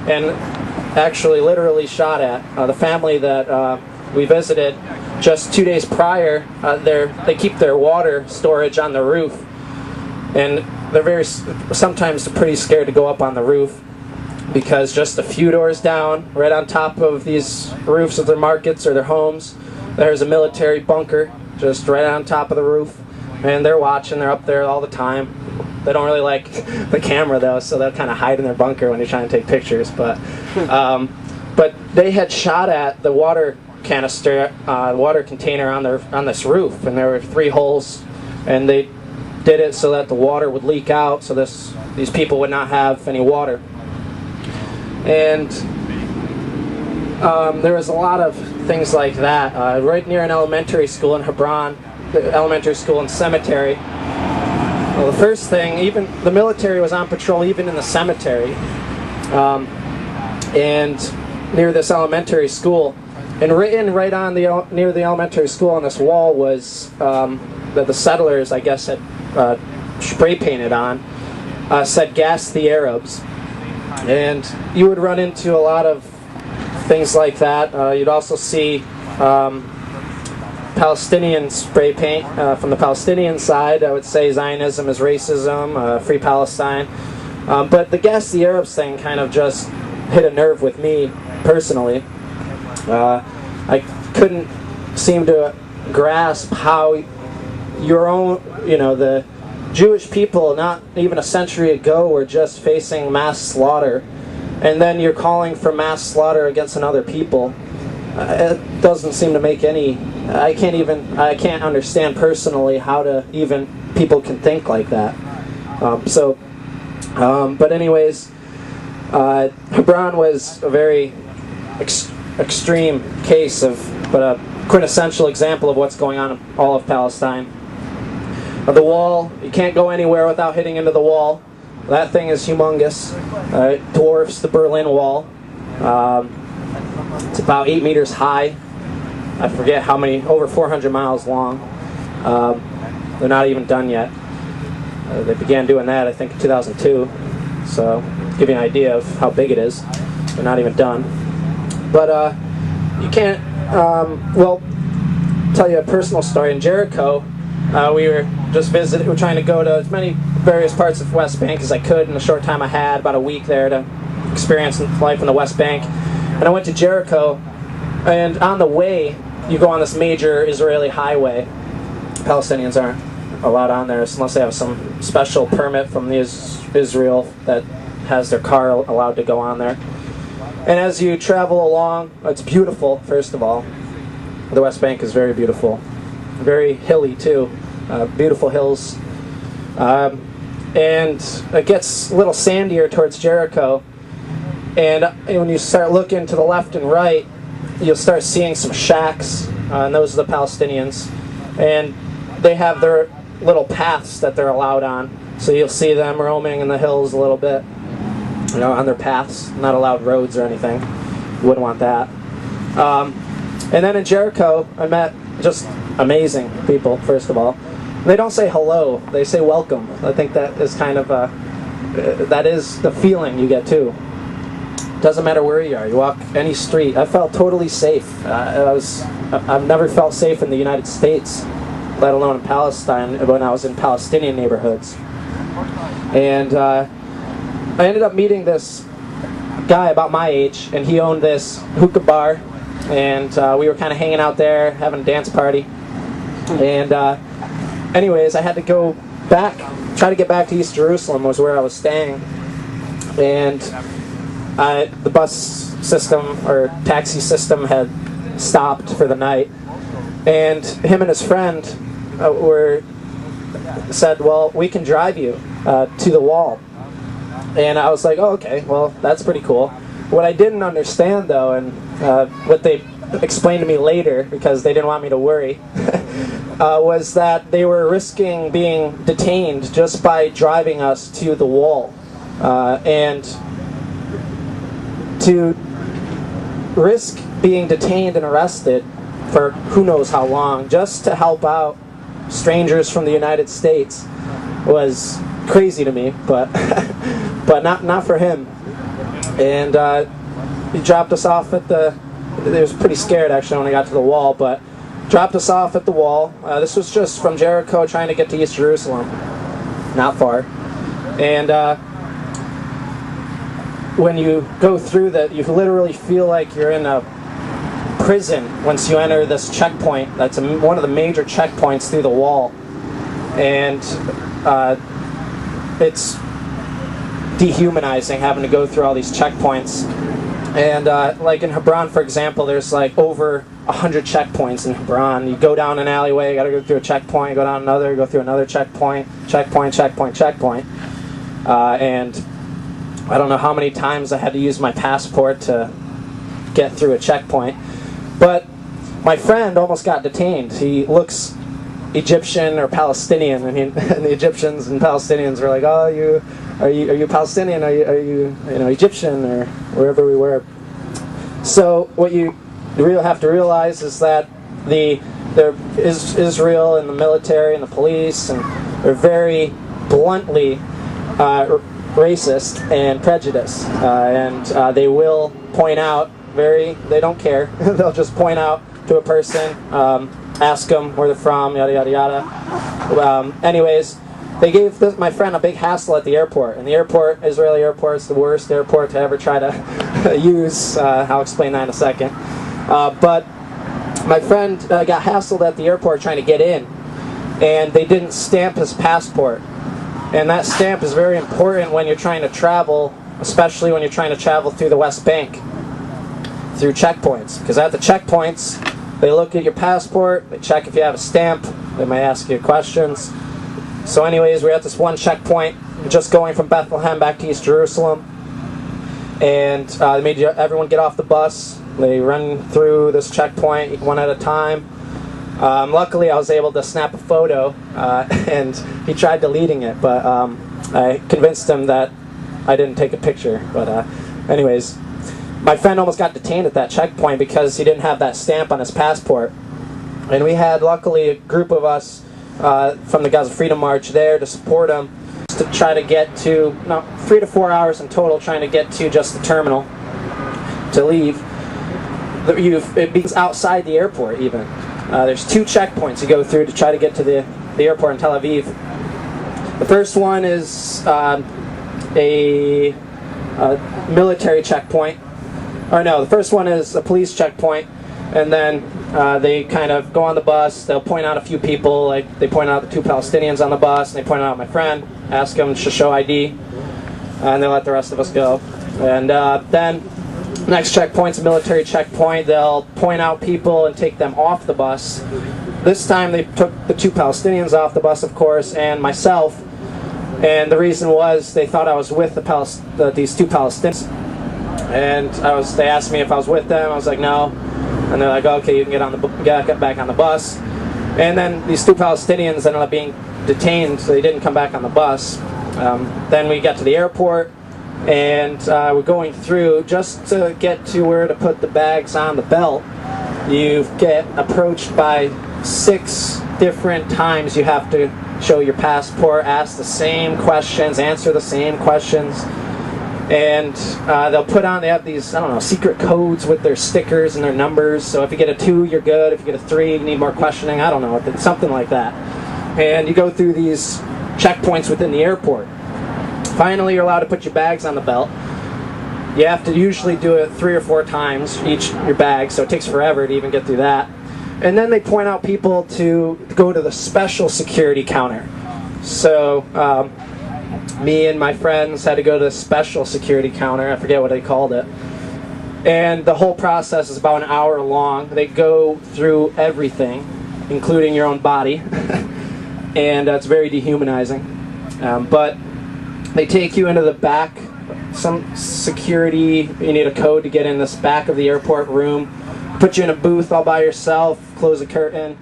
and actually literally shot at. The family that we visited just 2 days prior, they keep their water storage on the roof, and they're sometimes pretty scared to go up on the roof, because just a few doors down, right on top of these roofs of their markets or their homes, there's a military bunker just right on top of the roof, and they're watching. They're up there all the time. They don't really like the camera though, so they'll kind of hide in their bunker when you're trying to take pictures. But they had shot at the water canister, water container on this roof, and there were 3 holes, and they did it so that the water would leak out, so these people would not have any water. And there was a lot of things like that. Right near an elementary school in Hebron, the elementary school and cemetery. Well, the first thing, even the military was on patrol even in the cemetery, and near this elementary school. And written right on near the elementary school on this wall was that the settlers, I guess, had spray painted on, said "Gas the Arabs." And you would run into a lot of things like that. You'd also see Palestinian spray paint from the Palestinian side. I would say Zionism is racism, Free Palestine. But the "Gas the Arabs" thing kind of just hit a nerve with me personally. I couldn't seem to grasp how your own, the Jewish people, not even a century ago, were just facing mass slaughter, and then you're calling for mass slaughter against another people. It doesn't seem to make any. I can't understand personally how people can think like that. But anyways, Hebron was a very extreme case but a quintessential example of what's going on in all of Palestine. The wall, you can't go anywhere without hitting into the wall. That thing is humongous. It dwarfs the Berlin Wall. It's about 8 meters high. I forget how many, over 400 miles long. They're not even done yet. They began doing that, I think, in 2002. So, to give you an idea of how big it is. They're not even done. But you can't, tell you a personal story. In Jericho, we were just visiting. We were trying to go to as many various parts of the West Bank as I could in the short time I had, about a week there, to experience life in the West Bank. And I went to Jericho, and on the way, you go on this major Israeli highway. Palestinians aren't allowed on there unless they have some special permit from Israel that has their car allowed to go on there. And as you travel along, it's beautiful, first of all. The West Bank is very beautiful. Very hilly, too. Beautiful hills. And it gets a little sandier towards Jericho. And when you start looking to the left and right, you'll start seeing some shacks. And those are the Palestinians. And they have their little paths that they're allowed on. So you'll see them roaming in the hills a little bit. On their paths, not allowed roads or anything. You wouldn't want that. And then in Jericho, I met just amazing people, first of all. They don't say hello, they say welcome. I think that is kind of that is the feeling you get too. Doesn't matter where you are, you walk any street. I felt totally safe. I've never felt safe in the United States, let alone in Palestine, when I was in Palestinian neighborhoods. And I ended up meeting this guy about my age, and he owned this hookah bar, and we were kind of hanging out there, having a dance party. And anyways, I had to go back, try to get back to East Jerusalem was where I was staying. And the bus system, or taxi system, had stopped for the night. And him and his friend said, well, we can drive you to the wall. And I was like, oh, okay, well, that's pretty cool. What I didn't understand, though, and what they explained to me later, because they didn't want me to worry, was that they were risking being detained just by driving us to the wall. And to risk being detained and arrested for who knows how long, just to help out strangers from the United States, was crazy to me, but but not for him. And he dropped us off at the, they was pretty scared actually when I got to the wall, but dropped us off at the wall. This was just from Jericho trying to get to East Jerusalem, not far. And when you go through that, you literally feel like you're in a prison once you enter this checkpoint. That's one of the major checkpoints through the wall. And it's dehumanizing having to go through all these checkpoints. And like in Hebron, for example, there's like over 100 checkpoints in Hebron. You go down an alleyway, you got to go through a checkpoint, you go down another, you go through another checkpoint, checkpoint. And I don't know how many times I had to use my passport to get through a checkpoint. But my friend almost got detained. He looks Egyptian or Palestinian, and the Egyptians and Palestinians were like, "Oh, are you Palestinian? Are you Egyptian or wherever we were?" So what you really have to realize is that there is Israel and the military and the police, and they're very bluntly racist and prejudiced, and they will point out they don't care. They'll just point out to a person, ask them where they're from, yada yada yada. Anyways, they gave my friend a big hassle at the airport, and the Israeli airport is the worst airport to ever try to use. I'll explain that in a second. But my friend got hassled at the airport trying to get in, and they didn't stamp his passport. And that stamp is very important when you're trying to travel, especially when you're trying to travel through the West Bank, through checkpoints. Because at the checkpoints, they look at your passport, they check if you have a stamp, they might ask you questions. So anyways, we're at this one checkpoint, just going from Bethlehem back to East Jerusalem. And they made everyone get off the bus. They run through this checkpoint one at a time. Luckily, I was able to snap a photo, and he tried deleting it, but I convinced him that I didn't take a picture. But anyways, my friend almost got detained at that checkpoint because he didn't have that stamp on his passport. And we had, luckily, a group of us from the Gaza Freedom March there to support him, to try to get to 3 to 4 hours in total, trying to get to just the terminal to leave. It begins outside the airport even. There's 2 checkpoints you go through to try to get to the airport in Tel Aviv. The first one is a military checkpoint. Or no, the first one is a police checkpoint, and then they kind of go on the bus. They'll point out a few people, like they point out the 2 Palestinians on the bus, and they point out my friend, ask him to show ID, and they let the rest of us go. And then next checkpoint's a military checkpoint. They'll point out people and take them off the bus. This time they took the 2 Palestinians off the bus, of course, and myself. And the reason was they thought I was with these 2 Palestinians. And they asked me if I was with them. I was like, no. And they're like, okay, you can get back on the bus. And then these 2 Palestinians ended up being detained, so they didn't come back on the bus. Then we got to the airport, and we're going through just to get to where to put the bags on the belt. You get approached by 6 different times. You have to show your passport, ask the same questions, answer the same questions. And they have these, I don't know, secret codes with their stickers and their numbers. So if you get a 2, you're good. If you get a 3, you need more questioning. I don't know, something like that. And you go through these checkpoints within the airport. Finally, you're allowed to put your bags on the belt. You have to usually do it 3 or 4 times, your bag, so it takes forever to even get through that. And then they point out people to go to the special security counter. So me and my friends had to go to the special security counter. I forget what they called it. And the whole process is about an hour long. They go through everything, including your own body. And it's very dehumanizing. But they take you into the back, some security, you need a code to get in this back of the airport room, put you in a booth all by yourself, close the curtain,